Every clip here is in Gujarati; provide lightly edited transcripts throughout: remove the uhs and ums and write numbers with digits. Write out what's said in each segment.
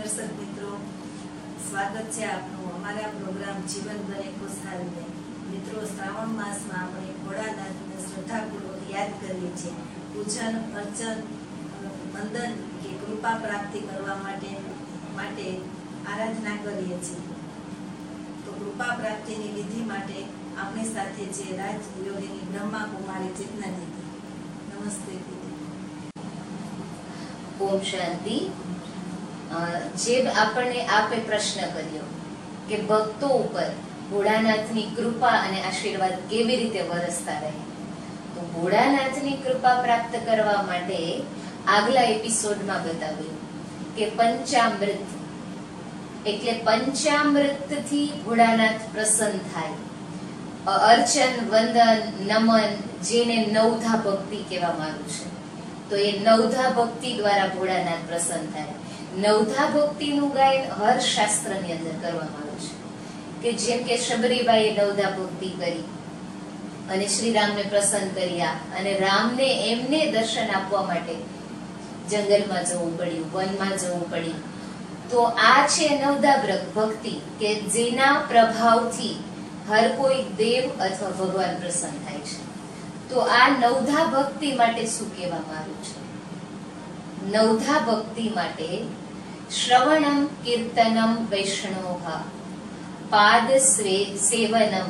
दर्शक मित्रों, स्वागत है आपનું અમારા પ્રોગ્રામ જીવન બને ખુશહાલ में। मित्रों, श्रावण मास में આપણે ભોળાનાથને શ્રદ્ધાપૂર્વક યાદ કરીએ છીએ। પૂજન, અર્ચન, વંદન કે કૃપા પ્રાપ્તિ કરવા માટે આરાધના કરીએ છીએ। તો કૃપા પ્રાપ્તિની વિધિ માટે આપણી સાથે છે રાજયોગીની બ્રહ્મા કુમારી ચેતના દીદી। નમસ્તે દીદી। ओम शांति। जे आपने आपे प्रश्न कर्यो के भक्तों ऊपर भोळानाथनी कृपा अने आशीर्वाद केवी रीते वरसता रहे, तो भोळानाथनी कृपा प्राप्त करवा माटे आगला एपिसोड में बताव्युं के पंचामृत एटले पंचामृत थी भोळानाथ प्रसन्न थाय। अर्चन, वंदन, नमन जेने नवधा भक्ति कहेवामां आवे छे, तो ये नवधा भक्ति द्वारा भोळानाथ प्रसन्न थाय। नवधा भक्ति नु गायन हर शास्त्र ની અંદર કરવામાં આવે છે કે જેમ કે શબરીબાઈએ નવધા ભક્તિ કરી અને શ્રી રામને પ્રસન્ન કર્યા અને રામને એમને દર્શન આપવા માટે જંગલમાં જવું પડ્યું, વનમાં જવું પડ્યું। તો આ છે નવધા ભક્તિ કે જેના પ્રભાવથી હર કોઈ દેવ અથવા ભગવાન પ્રસન્ન થાય છે। તો આ નવધા ભક્તિ માટે શું કહેવામાં આવ્યું છે? નવધા ભક્તિ માટે श्रवणम कीर्तनम वैष्णव पाद सेवनम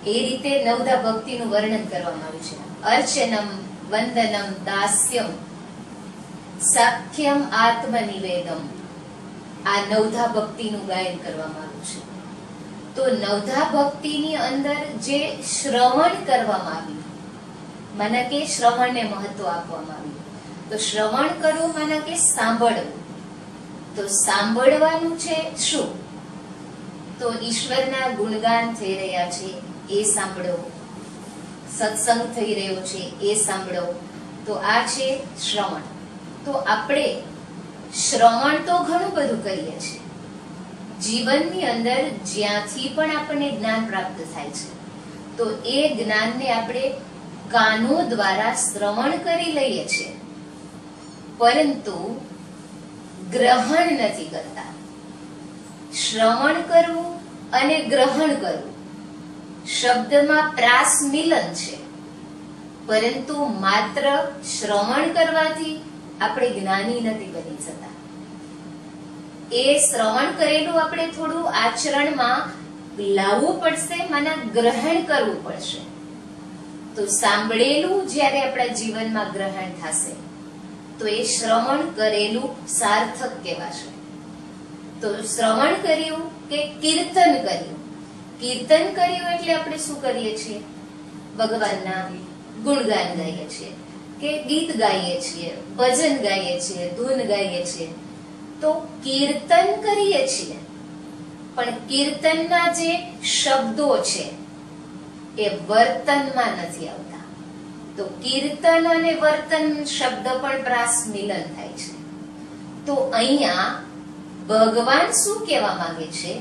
ए रीते नवधा भक्ति नु वर्णन करवामां आव्युं छे। अर्चनम, वंदनम, दास्यम, साख्यम, आत्मनिवेदम आ नवधा भक्ति नु गायन करवामां आव्युं छे। तो नवधा भक्ति नी अंदर जे श्रवण करवामां आव्युं माने के श्रवण ने महत्व आपवामां आव्युं। तो श्रवण करवुं माने के सांभळवुं। तो सांभळवानुं छे शुं? तो ईश्वरना गुणगान थई रह्या छे ए सांभळो, सत्संग थई रह्यो छे ए सांभळो। तो आ छे श्रवण। तो आपणे श्रवण तो घणुं बधुं करीए छीए। जीवननी अंदर ज्यांथी पण आपणे ज्ञान प्राप्त थाय छे तो ए ज्ञानने आपणे कानो द्वारा श्रवण करी लईए छीए, परंतु ग्रहण नहीं करता। श्रवण करवू अने ग्रहण करवू शब्द में प्रास मिलन छे, परंतु मात्र श्रवण करवाथी आपणे ज्ञानी नहीं बनी जता। ए श्रवण करेलू आपणे थोड़ू आचरण में लाववू पड़शे, माने ग्रहण करवू पड़शे। तो सांभळेलू ज्यारे आपणा जीवन में ग्रहण थशे तो ये श्रवण करेलू सार्थक कहेवाशे। तो श्रवण कर्युं के कीर्तन कर्युं। कीर्तन कर्युं एटले आपणे शुं करीए छीए? भगवानना गुणगान गाઈએ છીએ કે ગીત ગાઈએ છીએ, ભજન ગાઈએ છીએ, ધૂન ગાઈએ છીએ। તો કીર્તન કરીએ છીએ, પણ કીર્તનના જે શબ્દો છે એ વર્તનમાં નથી આવતા। तो कीर्तन अने वर्तन शब्द पण प्रास मिलन थाय छे। तो अहींया भगवान शुं कहेवा मांगे छे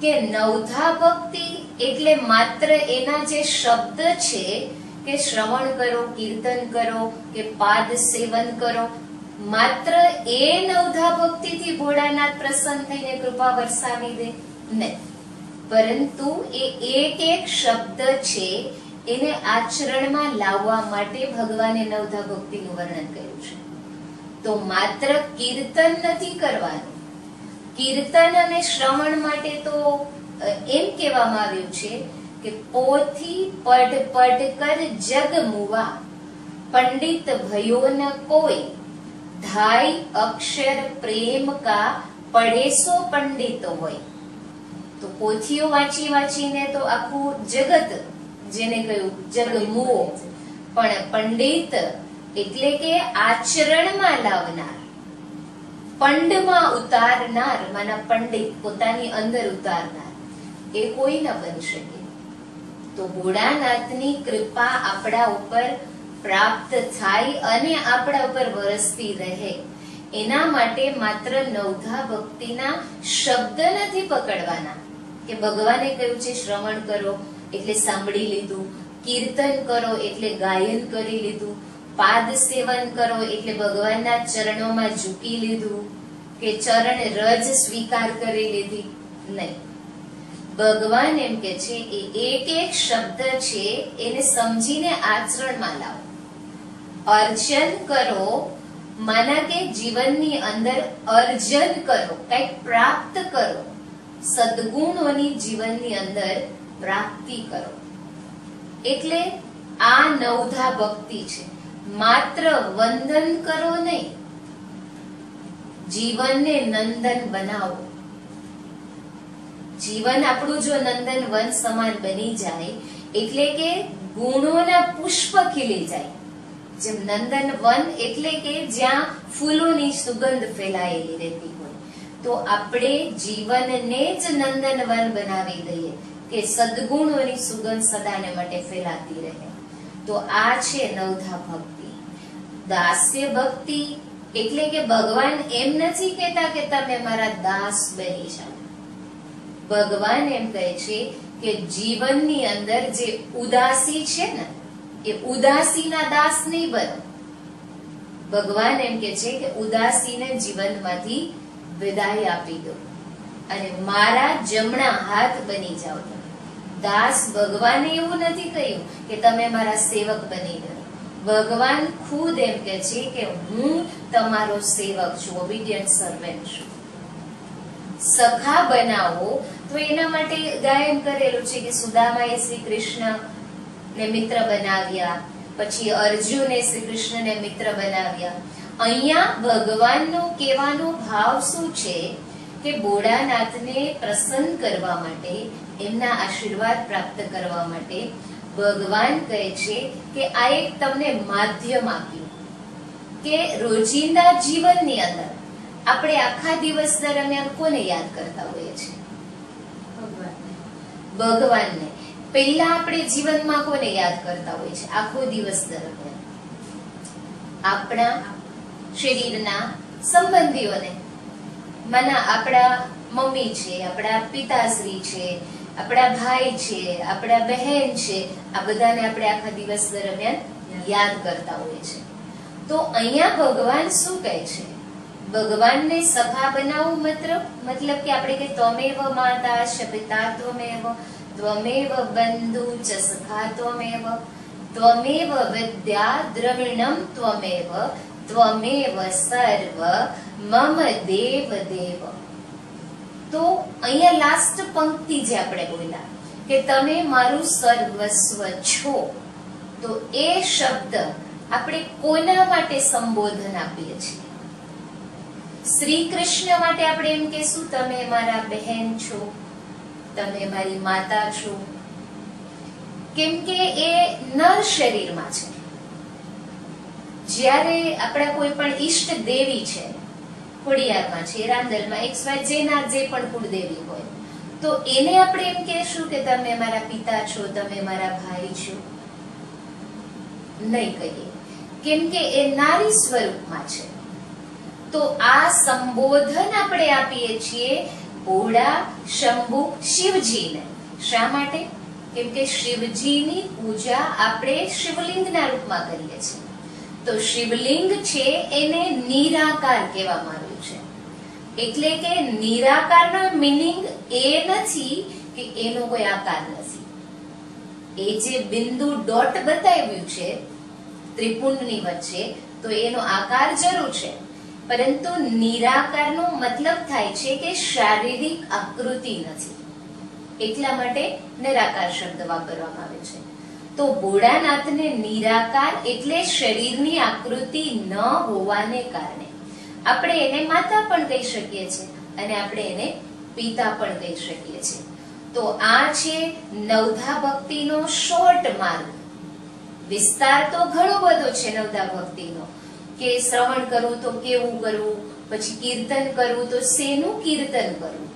के नवधा भक्ति एटले मात्र एना जे शब्द छे के श्रवण करो, कीर्तन करो के पाद सेवन करो, मात्र ए नवधा भक्ति थी भोळानाथ प्रसन्न थईने कृपा वरसावी दे नहीं, परंतु ए एक एक शब्द छे एने आचरण में लाववा माटे भगवाने नवधा भक्ति नु वर्णन कर्युं छे। तो मात्र कीर्तन नहीं करवानुं। कीर्तन अने श्रवण माटे तो एम कहेवामां आव्युं छे के पोथी पढ़ पढ़ कर जग मुवा, पंडित भयो न कोई, ढाई अक्षर प्रेम का पढ़े सो पंडित होय। तो पोथीओ वांची वांचीने तो आखुं जगत जेने कह્યું जग मुओ, पण पंडित એટલે કે આચરણમાં લાવનાર, પંડમાં ઉતારનાર, માના પંડિત પોતાની અંદર ઉતારનાર એ કોઈ ન બની શકે। તો ભોળાનાથની કૃપા આપણા ઉપર પ્રાપ્ત થાય અને આપણા ઉપર વરસતી રહે એના માટે માત્ર નવધા ભક્તિના શબ્દ નથી પકડવાના કે ભગવાને કહ્યું છે શ્રવણ કરો એટલે સાંભળી લીધું, कीर्तन करो एटले गायन करी लीधुं, पाद सेवन करो एटले भगवानना चरणों में झूकी लीधुं, કે ચરણ રજ સ્વીકાર કરી લીધી, નહીં. ભગવાન એમ કે છે એ એક એક શબ્દ છે એને સમજીને આચરણમાં લાવો. અર્જન કરો, માના કે જીવનની અંદર અર્જન કરો, કંઈક પ્રાપ્ત કરો, સદગુણોની જીવનની અંદર પ્રાપ્તિ કરો. એટલે આ નવધા ભક્તિ છે. માત્ર વંદન કરો નહીં, જીવનને નંદન બનાવો. જીવન આપણું જો નંદન વન સમાન બની જાય એટલે કે ગુણોના પુષ્પ ખીલી જાય. જેમ નંદન વન એટલે કે જ્યાં ફૂલોની સુગંધ ફેલાયેલી રહેતી હોય, તો આપણે જીવનને જ નંદન વન બનાવી દઈએ કે સદગુણોની સુગંધ સદાને માટે ફેલાતી રહે. તો આ છે નવધા ભક્તિ. દાસ્ય ભક્તિ એટલે કે ભગવાન એમ નથી કહેતા કે તમે મારા દાસ બની જાઓ. ભગવાન એમ કહે છે કે જીવનની અંદર જે ઉદાસી છે ને, એ ઉદાસીના દાસ નહીં બનો. ભગવાન એમ કે છે કે ઉદાસીને જીવનમાંથી વિદાય આપી દો અને મારા જમણા હાથ બની જાઓ. દાસ ભગવાને એવું નથી કહ્યું કે તમે મારા સેવક બની જાઓ. ભગવાન ખુદ એમ કે છે કે હું તમારો સેવક છું, ઓબીડિયન્ટ સર્વન્ટ છું. સખા બનાવો તો એના માટે ગાયન કરેલું છે કે સુદામાએ શ્રી કૃષ્ણ ને મિત્ર બનાવ્યા, પછી અર્જુને શ્રી કૃષ્ણને મિત્ર બનાવ્યા. અહીંયા ભગવાનનો કહેવાનો ભાવ શું છે કે ભોળાનાથને પ્રસન્ન કરવા માટે, એમના આશીર્વાદ પ્રાપ્ત કરવા માટે ભગવાન કહે છે કે આ એક તમને માધ્યમ આપ્યું કે રોજિંદા જીવનની અંદર આપણે આખા દિવસ દરમિયાન કોને યાદ કરતા હોઈએ છીએ? ભગવાનને. પહેલા આપણે જીવનમાં કોને યાદ કરતા હોઈએ છીએ આખો દિવસ દરમિયાન? આપણા શરીરના સંબંધીઓને. માના આપણા મમ્મી છે, આપણા પિતાશ્રી છે, આપણા ભાઈ છે, આપણા બહેન છે, આ બધાને આપણે આખા દિવસ દરમિયાન યાદ કરતા હોઈએ છીએ. તો અહીંયા ભગવાન શું કહે છે? ભગવાનને સખા બનાવવું મતલબ કે આપણે કે ત્વમેવ માતા ચ પિતા ત્વમેવ, ત્વમેવ બંધુ ચ સખા ત્વમેવ, ત્વમેવ વિદ્યા દ્રવિણમ ત્વમેવ, ત્વમેવ સર્વ મમ દેવ દેવ. તો અહીંયા લાસ્ટ પંક્તિ જે આપણે બોલ્યા કે તમે મારું સર્વસ્વ છો, તો એ શબ્દ આપણે કોના માટે સંબોધન આપીએ છીએ? શ્રી કૃષ્ણ માટે આપણે એમ કહેશું તમે મારા બહેન છો, તમે મારી માતા છો, કેમ કે એ નર શરીરમાં છે. જ્યારે આપણા કોઈ પણ ઈષ્ટ દેવી છે, ખોડિયારમાં છે, રાંદલમાં, જેના જે પણ કુળદેવી હોય, તો એને આપણે એમ કહેશું કે તમે મારા પિતા છો, તમે મારા ભાઈ છો? નહીં કહીએ, કેમ કે એ નારી સ્વરૂપમાં છે. તો આ સંબોધન આપણે આપીએ છીએ ભોળા શંભુ શિવજીને. શા માટે? કેમ કે શિવજીની પૂજા આપણે શિવલિંગના રૂપમાં કરીએ છીએ. તો શિવલિંગ છે એને નિરાકાર કહેવામાં આવ્યું છે. એટલે કે નિરાકારનો મીનિંગ એ નથી કે એનો કોઈ આકાર નથી. એ જે બિંદુ ડોટ બતાવ્યું છે ત્રિપુંડની વચ્ચે, તો એનો આકાર જરૂર છે, પરંતુ નિરાકારનો મતલબ થાય છે કે શારીરિક આકૃતિ નથી. એટલા માટે નિરાકાર શબ્દ વાપરવામાં આવે છે. તો ભોળાનાથને નિરાકાર એટલે શરીરની આકૃતિ ન હોવાને કારણે આપણે એને માતા પણ કહી શકીએ છીએ અને આપણે એને પિતા પણ કહી શકીએ છીએ. તો આ છે નવધા ભક્તિનો શોર્ટ માર્ગ. વિસ્તાર તો ઘણો બધો છે નવધા ભક્તિનો, કે શ્રવણ કરવું તો કેવું કરવું, પછી કીર્તન કરવું તો શેનું કીર્તન કરવું,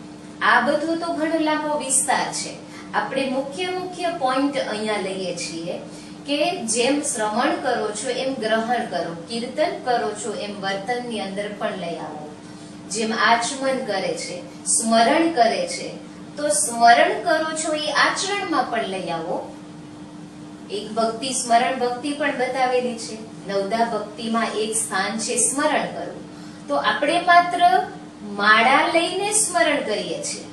આ બધું તો ઘણો લાંબો વિસ્તાર છે. આપણે મુખ્ય પોઈન્ટ અહીંયા લઈએ છીએ કે જેમ શ્રવણ કરો છો એમ ગ્રહણ કરો, કીર્તન કરો છો એમ વર્તનની અંદર પણ લઈ આવો. જેમ આચમન કરે છે, સ્મરણ કરે છે, તો સ્મરણ કરો છો એ આચરણમાં પણ લઈ આવો. એક ભક્તિ સ્મરણ ભક્તિ પણ બતાવેલી છે. નવધા ભક્તિમાં એક સ્થાન છે સ્મરણ કરવું. તો આપણે માત્ર માળા લઈને સ્મરણ કરીએ છીએ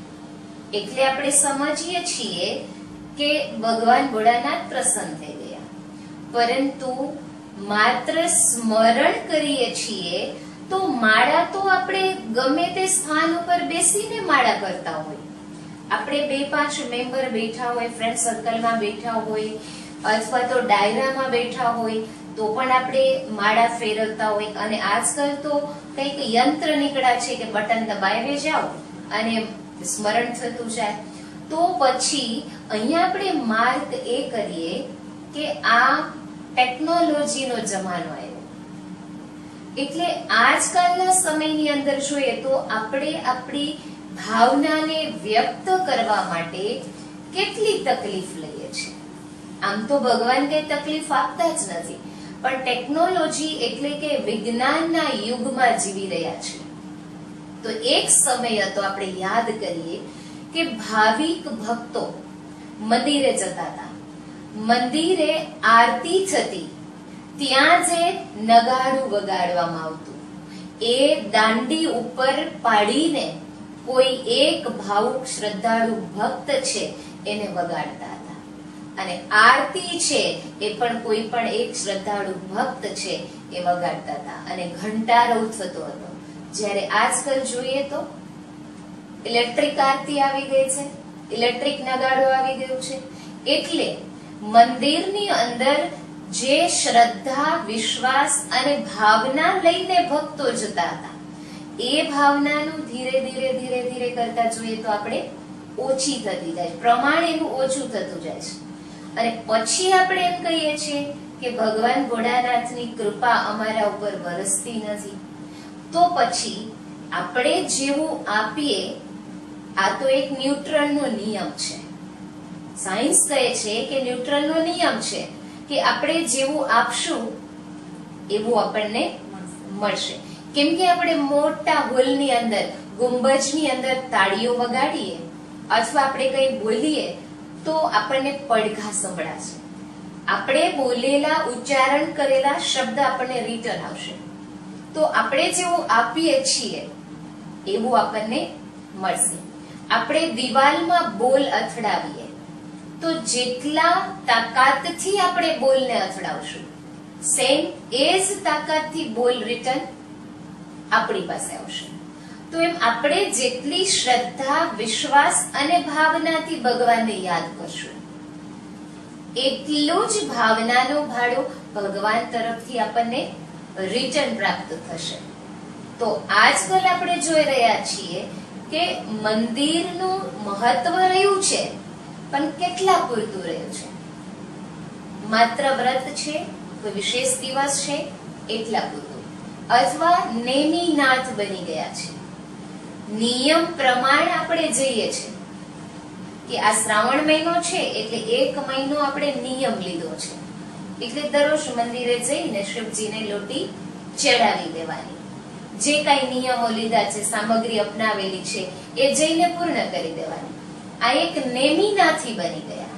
એટલે આપણે સમજીએ છીએ કે ભગવાન ભોળાનાથ પ્રસન્ન થઈ ગયા, પરંતુ માત્ર સ્મરણ કરીએ છીએ તો માળા તો આપણે ગમે તે સ્થાન ઉપર બેસીને માળા કરતા હોય. આપણે 2-5 મેમ્બર બેઠા હોય, ફ્રેન્ડ સર્કલમાં બેઠા હોય અથવા તો ડાયરામાં બેઠા હોય તો પણ આપણે માળા ફેરવતા હોય. અને આજકાલ તો કંઈક યંત્ર નીકળ્યા છે કે બટન દબાવીને જાઓ અને સ્મરણ થતું જાય. તો પછી અહીંયા આપણે માર્ક એ કરીએ કે આ ટેકનોલોજીનો જમાનો આવ્યો, એટલે આજકાલના સમયની અંદર જોઈએ તો આપણે આપણી ભાવનાને વ્યક્ત કરવા માટે કેટલી તકલીફ લઈએ છીએ. આમ તો ભગવાન કઈ તકલીફ આપતા જ નથી, પણ ટેકનોલોજી એટલે કે વિજ્ઞાનના યુગમાં જીવી રહ્યા છે. તો એક સમય હતો, આપણે યાદ કરીએ કે ભાવિક ભક્તો મંદિરે જતા હતા, મંદિરે આરતી થતી, ત્યાં જે નગાડું વગાડવામાં આવતું એ દાંડી ઉપર પાડીને કોઈ એક ભાવુક શ્રદ્ધાળુ ભક્ત છે એને વગાડતા હતા. અને આરતી છે એ પણ કોઈ પણ એક શ્રદ્ધાળુ ભક્ત છે એ વગાડતા હતા અને ઘંટારવ થતો હતો. જ્યારે આજકાલ જોઈએ તો ઇલેક્ટ્રિક આરતી આવી ગઈ છે, ઇલેક્ટ્રિક નગાડો આવી ગયું છે. એટલે મંદિરની અંદર જે શ્રદ્ધા, વિશ્વાસ અને ભાવના લઈને ભક્તો જતા હતા એ ભાવનાનું ધીરે ધીરે કરતા જોઈએ તો આપણે ઓછી થતી જાય, પ્રમાણ એનું ઓછું થતું જાય છે. અને પછી આપણે એમ કહીએ છીએ કે ભગવાન ભોળાનાથની કૃપા અમારા ઉપર વરસતી નથી. તો પછી આપણે જેવું આપીએ, આ તો એક ન્યુટ્રનનો નિયમ છે. સાયન્સ કહે છે કે ન્યુટ્રનનો નિયમ છે કે આપણે જેવું આપશું એવું આપણને મળશે. કેમ કે આપણે મોટા હોલની અંદર, ગુંબજની અંદર તાળીઓ વગાડીએ અથવા આપણે કંઈ બોલીએ તો આપણને પડઘા સંભળાશે. આપણે બોલેલા, ઉચ્ચારણ કરેલા શબ્દ આપણને રિટર્ન આવશે. તો આપણે જેવું આપીએ છીએ એવું આપણને મળશે. આપણે દિવાલમાં બોલ અથડાવીએ તો જેટલા તાકાતથી આપણે બોલને અથડાવશું, સેમ એ જ તાકાતથી બોલ રિટર્ન આપણી પાસે આવશે. તો એમ આપણે જેટલી શ્રદ્ધા, વિશ્વાસ અને ભાવનાથી ભગવાનને યાદ કરશું એટલું જ ભાવનાનો ભાડો ભગવાન તરફથી આપણને રિટર્ન પ્રાપ્ત થશે. તો આજકાલ આપણે જોઈ રહ્યા છીએ કે મંદિરનું મહત્વ રહ્યું છે, પણ કેટલા પૂરતું રહ્યું છે? માત્ર વ્રત છે, કોઈ વિશેષ દિવસ છે એટલા પૂરતું, અથવા નેમીનાથ બની ગયા છે. નિયમ પ્રમાણ આપણે જઈએ છીએ કે આ શ્રાવણ મહિનો છે એટલે 1 મહિનો આપણે નિયમ લીધો છે, એટલે દરરોજ મંદિરે જઈને શિવજીને લોટી ચડાવી દેવાની. જે કઈ નિયમો લીધા છે, સામગ્રી અપનાવેલી છે એ જઈને પૂર્ણ કરી દેવાની. આ એક નેમીનાથી બની ગયા.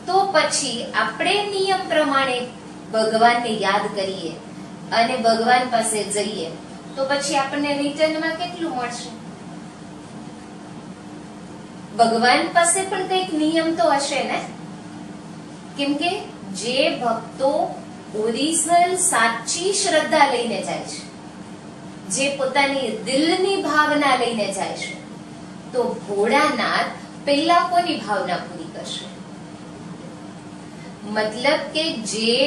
તો પછી આપણે નિયમ પ્રમાણે ભગવાનને યાદ કરીએ અને ભગવાન પાસે જઈએ તો પછી આપણને રિટર્નમાં કેટલું મળશે? ભગવાન પાસે પણ કંઈક નિયમ તો હશે ને? કેમ કે જે ભક્તો ઓરિજિનલ સાચી શ્રદ્ધા લઈને જાય છે, જે પોતાની દિલની ભાવના લઈને જાય છે, તો ભોળાનાથ પહેલા કોની ભાવના પૂરી કરશે? મતલબ કે જે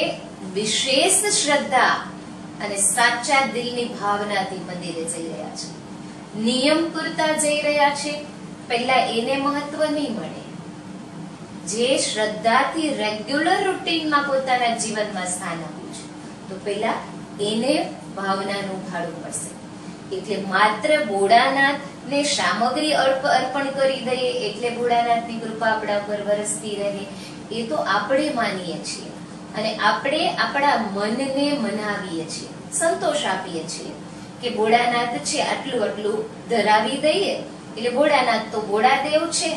વિશેષ શ્રદ્ધા અને સાચા દિલની ભાવનાથી મંદિરે જઈ રહ્યા છે, નિયમ પૂરતા જઈ રહ્યા છે, પહેલા એને મહત્વ નહીં મળે. જે શ્રદ્ધાથી રેગ્યુલર રૂટીનમાં પોતાના જીવનમાં સ્થાન આપ્યું છે તો પહેલા એને ભાવનાનું ભાડું મળશે. એટલે માત્ર ભોળાનાથને સામગ્રી અર્પણ કરી દઈએ એટલે ભોળાનાથની કૃપા આપણા પર વરસતી રહે, એ તો આપણે માનીએ છીએ અને આપણે આપણા મનને મનાવીએ છીએ, સંતોષ આપીએ છીએ કે ભોળાનાથ છે આટલું આટલું ધરાવી દઈએ એટલે ભોળાનાથ તો ભોળાદેવ છે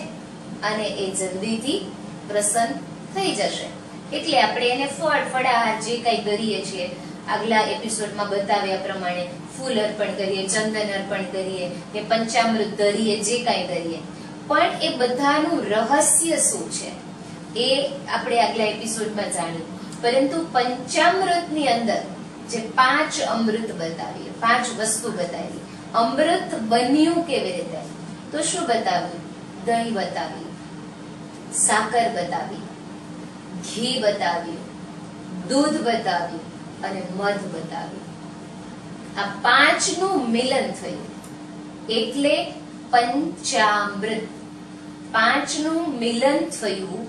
અને એ જલ્દીથી પ્રસન્ન થઈ જશે. એટલે આપણે એને ફળ ફળાહાર જે કઈ કરીએ છીએ આગલા એપિસોડમાં બતાવ્યા પ્રમાણે ફૂલ અર્પણ કરીએ, ચંદન અર્પણ કરીએ કે પંચામૃત ધરીએ, જે કાંઈ ધરીએ, પણ એ બધાનું રહસ્ય શું છે એ આપણે આગલા એપિસોડમાં જાણ્યું. પરંતુ પંચામૃતની અંદર જે 5 અમૃત બતાવીએ, 5 વસ્તુ બતાવી, અમૃત બન્યું કેવી રીતે, તો શું બતાવ્યું? દહીં બતાવ્યું, સાકર બતાવી, ઘી બતાવ્યું, દૂધ બતાવ્યું અને મધ બતાવ્યું. આ 5નું મિલન થયું એટલે પંચામૃત. 5નું મિલન થયું,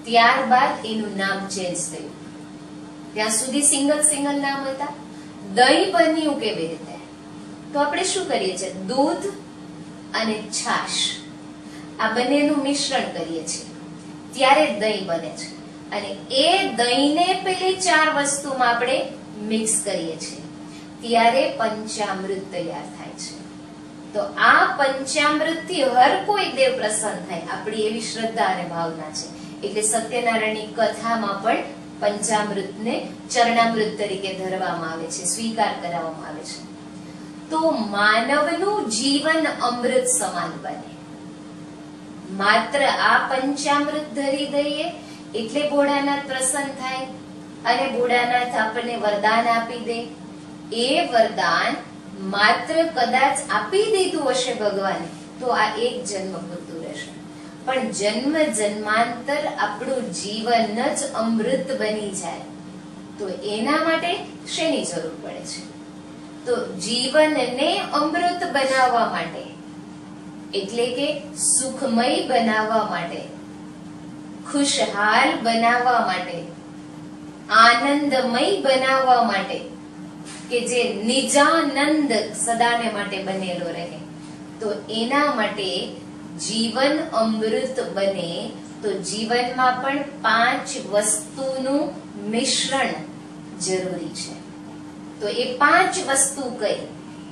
ત્યારબાદ એનું નામ ચેન્જ થયું. ત્યાં સુધી સિંગલ નામ હતા. દહીં બન્યું કેવી રીતે, તો આપણે શું કરીએ છીએ? દૂધ અને છાશ આ બંનેનું મિશ્રણ કરીએ છીએ, ત્યારે દહીં બને છે. અને એ દહીંને પેલી 4 વસ્તુમાં આપણે મિક્સ કરીએ છીએ, ત્યારે પંચામૃત તૈયાર થાય છે. તો આ પંચામૃતથી હર કોઈ દેવ પ્રસન્ન થાય, આપણી એવી શ્રદ્ધા અને ભાવના છે. એટલે સત્યનારાયણની કથામાં પણ પંચામૃતને ચરણામૃત તરીકે ધરવામાં આવે છે, સ્વીકાર કરાવવામાં આવે છે. તો માનવનું જીવન અમૃત સમાન બને. માત્ર આ પંચામૃત ધરી દઈએ એટલે ભોળાનાથ પ્રસન્ન થાય અને ભોળાનાથ આપણને વરદાન આપી દે. એ વરદાન માત્ર કદાચ આપી દીધું હશે ભગવાને તો આ એક જન્મ પૂરતું રહેશે, પણ જન્મ જન્માંતર આપણું જીવન જ અમૃત બની જાય તો એના માટે શેની જરૂર પડે છે? તો જીવનને અમૃત બનાવવા માટે, એટલે કે સુખમય બનાવવા માટે, ખુશહાલ બનાવવા માટે, આનંદમય બનાવવા માટે, કે જે નિજાનંદ સદાને માટે બનેલો રહે, તો એના માટે જીવન અમૃત બને તો જીવનમાં પણ 5 વસ્તુનું મિશ્રણ જરૂરી છે. તો એ 5 વસ્તુ કઈ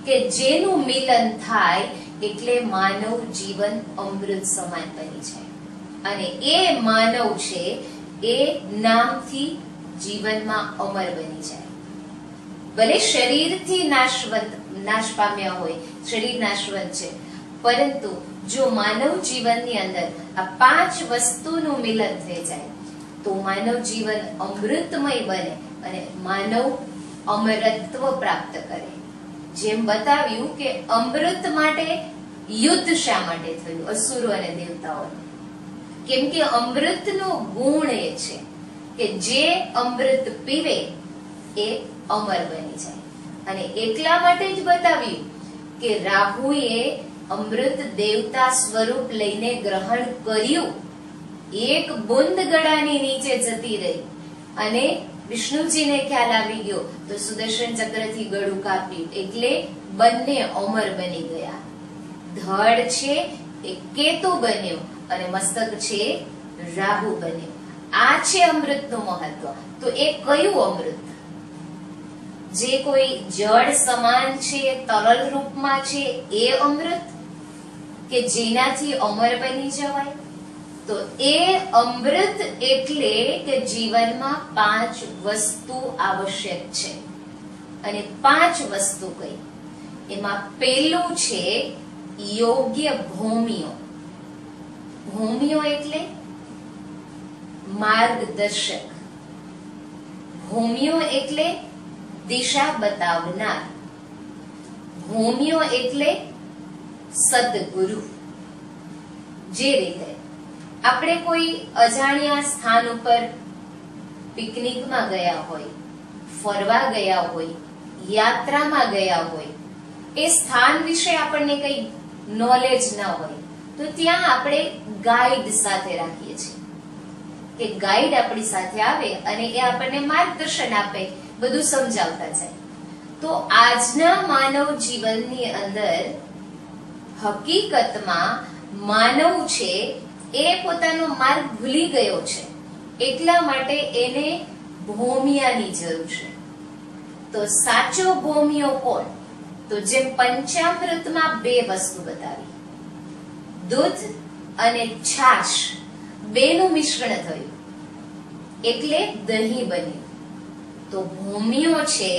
કે જેનું મિલન થાય એટલે માનવ જીવન અમૃત સમાન બની જાય. અને એ માનવ છે એ નામથી જીવનમાં અમર બની જાય. ભલે શરીરથી નાશ પામ્યા હોય, શરીર નાશવંત છે, પરંતુ જો માનવ જીવનની અંદર આ 5 વસ્તુનું મિલન થઈ જાય તો માનવ જીવન અમૃતમય બને અને માનવ અમરત્વ પ્રાપ્ત કરે. જેમ બતાવ્યું કે અમૃત માટે યુદ્ધ શા માટે થયું અસુરો અને દેવતાઓનું? કેમ કે અમૃતનો ગુણ એ છે કે જે અમૃત પીવે એ અમર બની જાય. અને એટલા માટે જ બતાવ્યું કે રાહુએ અમૃત દેવતા સ્વરૂપ લઈને ગ્રહણ કર્યું, એક બુંદ ગળાની નીચે જતી રહી અને વિષ્ણુજીને ખ્યાલ આવી ગયો તો સુદર્શન ચક્રથી ગળું કાપ્યું એટલે બંને અમર બની ગયા. ધડ છે એ કેતુ બન્યો અને મસ્તક છે રાહુ બન્યો. આ છે અમૃતનું મહત્વ. તો એ કયું અમૃત? જે કોઈ જળ સમાન છે, તરલ રૂપમાં છે, એ અમૃત કે જેનાથી અમર બની જવાય? તો એ અમૃત એટલે કે જીવનમાં 5 વસ્તુ આવશ્યક છે. અને 5 વસ્તુ કઈ? એમાં પહેલું છે યોગ્ય ભૂમિઓ. ભૂમિઓ એટલે માર્ગદર્શક. ભૂમિઓ એટલે દિશા બતાવનાર. ભૂમિઓ એટલે સદગુરુ. જે રીતે આપણે કોઈ અજાણ્યા સ્થાન ઉપર પિકનિકમાં ગયા હોય, ફરવા ગયા હોય, યાત્રામાં ગયા હોય, એ સ્થાન વિશે આપણને કઈ નોલેજ ના હોય તો ત્યાં આપણે ગાઈડ સાથે રાખીએ છીએ કે ગાઈડ આપણી સાથે આવે અને એ આપણને માર્ગદર્શન આપે, બધું સમજાવતા જાય. તો આજના માનવ જીવનની અંદર હકીકતમાં માનવ છે એ પોતાનો માર્ગ ભૂલી ગયો છે, એટલા માટે એને ભોમિયાની જરૂર છે. તો સાચો ભોમિયો કોણ? તો જેમ પંચામૃતમાં 2 વસ્તુ બતાવી, દૂધ અને છાશ બેનું મિશ્રણ થયું એટલે દહીં બન્યું. તો ભૂમિઓ છે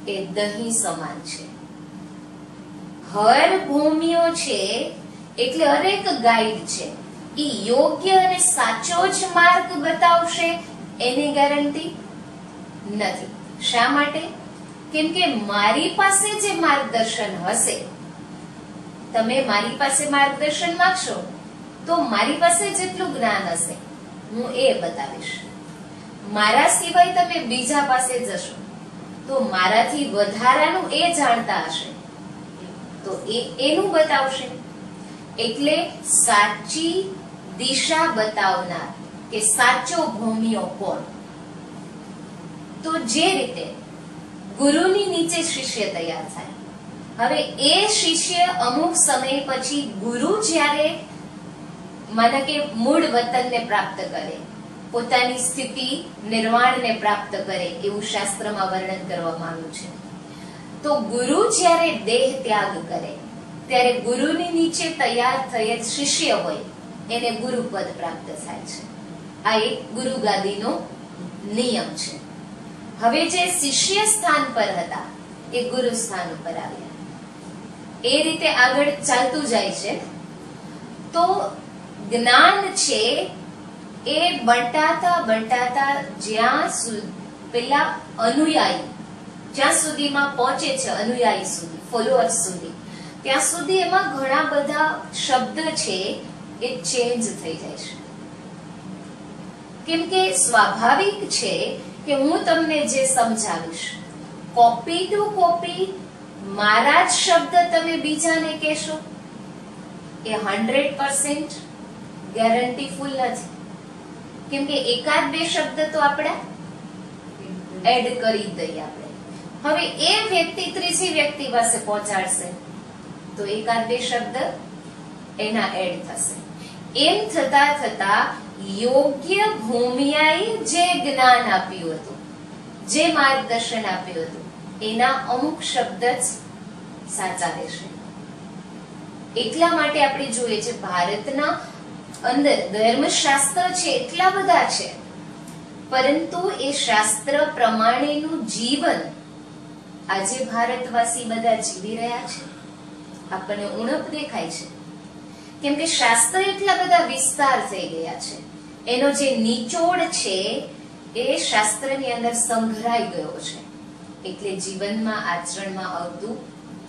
એ દહીં સમાન છે. હર ભૂમિઓ છે એટલે હરેક ગાઈડ છે એ યોગ્ય અને સાચો જ માર્ગ બતાવશે એની ગેરંટી નથી. શા માટે? કેમ કે મારી પાસે જે માર્ગદર્શન હશે, તમે મારી પાસે માર્ગદર્શન માંગશો તો મારી પાસે જેટલું જ્ઞાન હશે હું એ બતાવીશ. મારા સિવાય તમે બીજા પાસે જશો તો મારાથી વધારાનું એ જાણતા હશે તો એનું બતાવશે. એટલે સાચી દિશા બતાવનાર કે સાચો ભૂમિયો કોણ? તો જે રીતે ગુરુની નીચે શિષ્ય તૈયાર થાય, હવે એ શિષ્ય અમુક સમય પછી ગુરુ જ્યારે માનો કે મૂળ વતનને પ્રાપ્ત કરે, પોતાની સ્થિતિ નિર્વાણને પ્રાપ્ત કરે એવું શાસ્ત્રમાં વર્ણન કરવામાં આવ્યું છે. તો ગુરુ જ્યારે દેહ ત્યાગ કરે ત્યારે ગુરુની નીચે તૈયાર થયેલ શિષ્ય હોય એને ગુરુપદ પ્રાપ્ત થાય છે. આ એક ગુરુ ગાદીનો નિયમ છે. હવે જે શિષ્ય સ્થાન પર હતા એ ગુરુ સ્થાન ઉપર આવ્યા. એ રીતે આગળ ચાલતું જાય છે. તો જ્ઞાન છે એ બંટાતા જ્યાં પેલા અનુયાયી જ્યાં સુધીમાં પહોંચે છે, અનુયાયી સુધી, ફોલોઅર્સ સુધી, ત્યાં સુધી એમાં ઘણા બધા શબ્દ છે એ ચેન્જ થઈ જાય છે. કેમ કે સ્વાભાવિક છે કે હું તમને જે સમજાવીશ કોપી ટુ કોપી મારા જ શબ્દ તમે બીજાને કહેશો એ 100% ગેરંટીફુલ નથી. કેમ કે એકાદ બે શબ્દ તો આપણે એડ કરી દઈએ આપણે. હવે એ વ્યક્તિ ત્રીજી વ્યક્તિ પાસે પહોંચાડશે તો એકાદ બે શબ્દ એના એડ થશે. એમ થતા થતા યોગ્ય ભૂમિયાએ જે જ્ઞાન આપ્યું હતું, જે માર્ગદર્શન આપ્યું હતું એના અમુક શબ્દ જ સાચા રહેશે. એટલા માટે આપણે જોઈએ છે ભારતના અંદર ધર્મશાસ્ત્ર છે એટલા બધા છે, પરંતુ એ શાસ્ત્ર પ્રમાણેનું જીવન આજે ભારતવાસી બધા જીવી રહ્યા છે. આપણને ઉણપ દેખાય છે કેમ કે શાસ્ત્ર એટલા બધા વિસ્તાર થઈ ગયા છે. એનો જે નિચોડ છે એ શાસ્ત્રની અંદર સંઘરાઈ ગયો છે, એટલે જીવનમાં આચરણમાં આવતું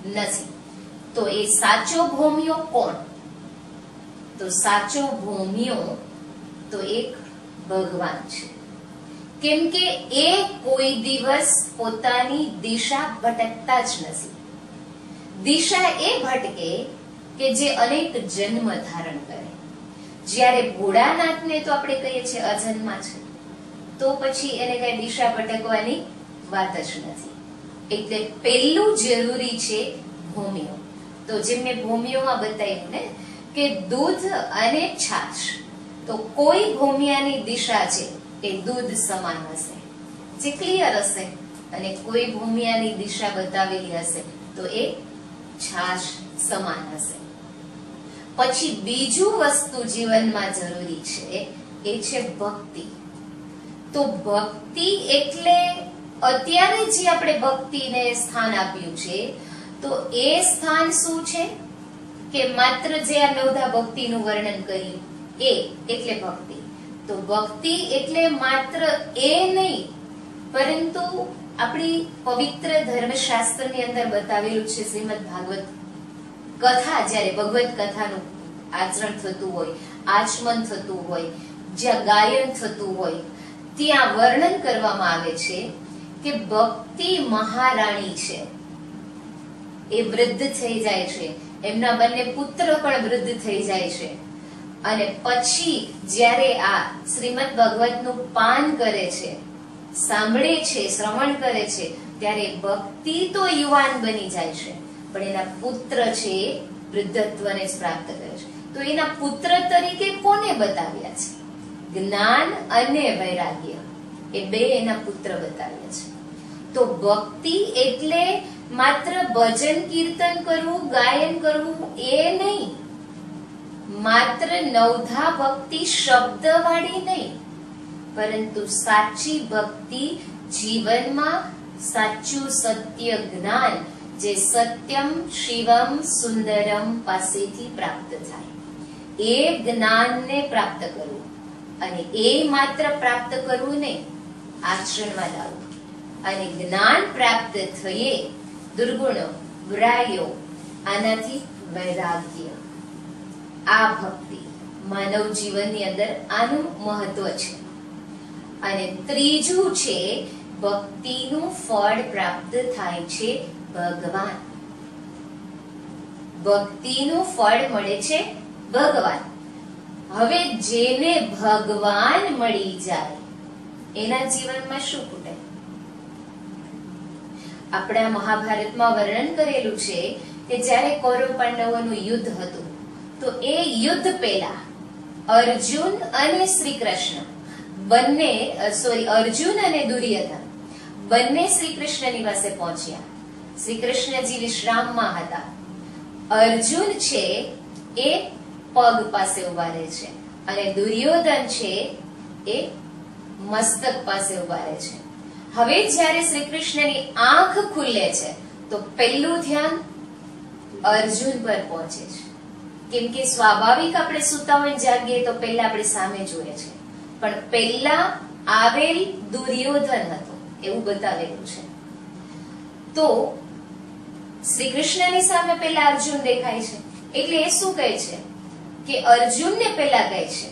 નથી. તો એ સાચો ભૂમિયો કોણ? તો સાચો ભૂમિયો તો એક ભગવાન છે. કેમ કે એ કોઈ દિવસ પોતાની દિશા ભટકતા જ નથી. દિશા એ ભટકે કે જે અનેક જન્મ ધારણ કરે. જ્યારે ભોળાનાથને તો આપણે કહીએ છીએ અજન્મા છે, તો પછી એને કઈ દિશા ભટકવાની વાત જ નથી. એટલે પહેલું જરૂરી છે ભૂમિયો. તો જેમ મેં ભૂમિયોમાં બતાવ્યું ને કે દૂધ અને છાશ, તો કોઈ ભૂમિયાની દિશા છે એ દૂધ સમાન હશે, જે ક્લિયર હશે, અને કોઈ ભૂમિયાની દિશા બતાવેલી હશે તો એ છાશ સમાન હશે. પછી બીજું વસ્તુ જીવનમાં જરૂરી છે એ છે ભક્તિ. તો ભક્તિ એટલે અત્યારે જે આપણે ભક્તિને સ્થાન આપ્યું છે તો એ સ્થાન શું છે કે માત્ર જે આ નવધા ભક્તિનું વર્ણન કર્યું એ એટલે ભક્તિ. તો ભક્તિ એટલે માત્ર એ નહીં, પરંતુ આપણી પવિત્ર ધર્મશાસ્ત્રની અંદર બતાવેલું છે શ્રીમદ ભાગવત કથા, જ્યારે ભગવત કથાનું આચરણ થતું હોય, આચમન થતું હોય, જ્યાં ગાયન થતું હોય, ત્યાં વર્ણન કરવામાં આવે છે કે ભક્તિ મહારાણી છે. એ વૃદ્ધ થઈ જાય છે, એમના બંને પુત્ર પણ વૃદ્ધ થઈ જાય છે, અને પછી જ્યારે આ શ્રીમદ ભાગવતનું પાન કરે છે, સાંભળે છે, શ્રવણ કરે છે, ત્યારે ભક્તિ તો યુવાન બની જાય છે, પણ એના પુત્ર છે એ વૃદ્ધત્વને જ પ્રાપ્ત કરે છે. તો એના પુત્ર તરીકે કોને બતાવ્યા છે? જ્ઞાન અને વૈરાગ્ય, એ બે એના પુત્ર બતાવ્યા છે. તો ભક્તિ એટલે માત્ર ભજન કીર્તન કરવું, ગાયન કરવું એ નહીં, માત્ર નવધા ભક્તિ શબ્દ વાળી નહીં, પરંતુ સાચી ભક્તિ જીવનમાં સાચું સત્ય જ્ઞાન જે સત્યમ શિવમ સુંદરમ પાસેથી પ્રાપ્ત થાય, એ જ્ઞાનને પ્રાપ્ત કરવું, અને એ માત્ર પ્રાપ્ત કરવું નહીં, આચરણમાં લાવવું. અને જ્ઞાન પ્રાપ્ત થયે દુર્ગુણો વિરાયો, આનાથી વૈરાગ્ય. આ ભક્તિ માનવ જીવનની અંદર આનું મહત્વ છે. અને ત્રીજું છે ભક્તિનું ફળ પ્રાપ્ત થાય છે ભગવાન. ભક્તિનું ફળ મળે છે ભગવાન. હવે જેને ભગવાન મળી જાય એના જીવનમાં શું ખૂટે? આપણા મહાભારતમાં વર્ણન કરેલું છે કે જ્યારે કૌરવ પાંડવોનું યુદ્ધ હતું તો એ યુદ્ધ પહેલા અર્જુન અને શ્રી કૃષ્ણ બંને અર્જુન અને દુર્યોધન બંને શ્રી કૃષ્ણની પાસે પહોંચ્યા. શ્રી કૃષ્ણજી વિશ્રામમાં હતા. અર્જુન છે એ પગ પાસે ઉભા રહે છે અને દુર્યોધન છે એ મસ્તક પાસે ઉભા રહે છે. હવે જ્યારે શ્રી કૃષ્ણની આંખ ખુલે છે તો પહેલું ધ્યાન અર્જુન પર પહોંચે છે. કેમ કે સ્વાભાવિક આપણે સુતા હોય જાગીએ તો પહેલા આપણે સામે જોઈએ છે, પણ પહેલા આવેલ દુર્યોધન હતો એવું બતાવેલું છે. તો શ્રી કૃષ્ણની સામે પહેલા અર્જુન દેખાય છે, એટલે એ શું કહે છે કે અર્જુનને પહેલા કહે છે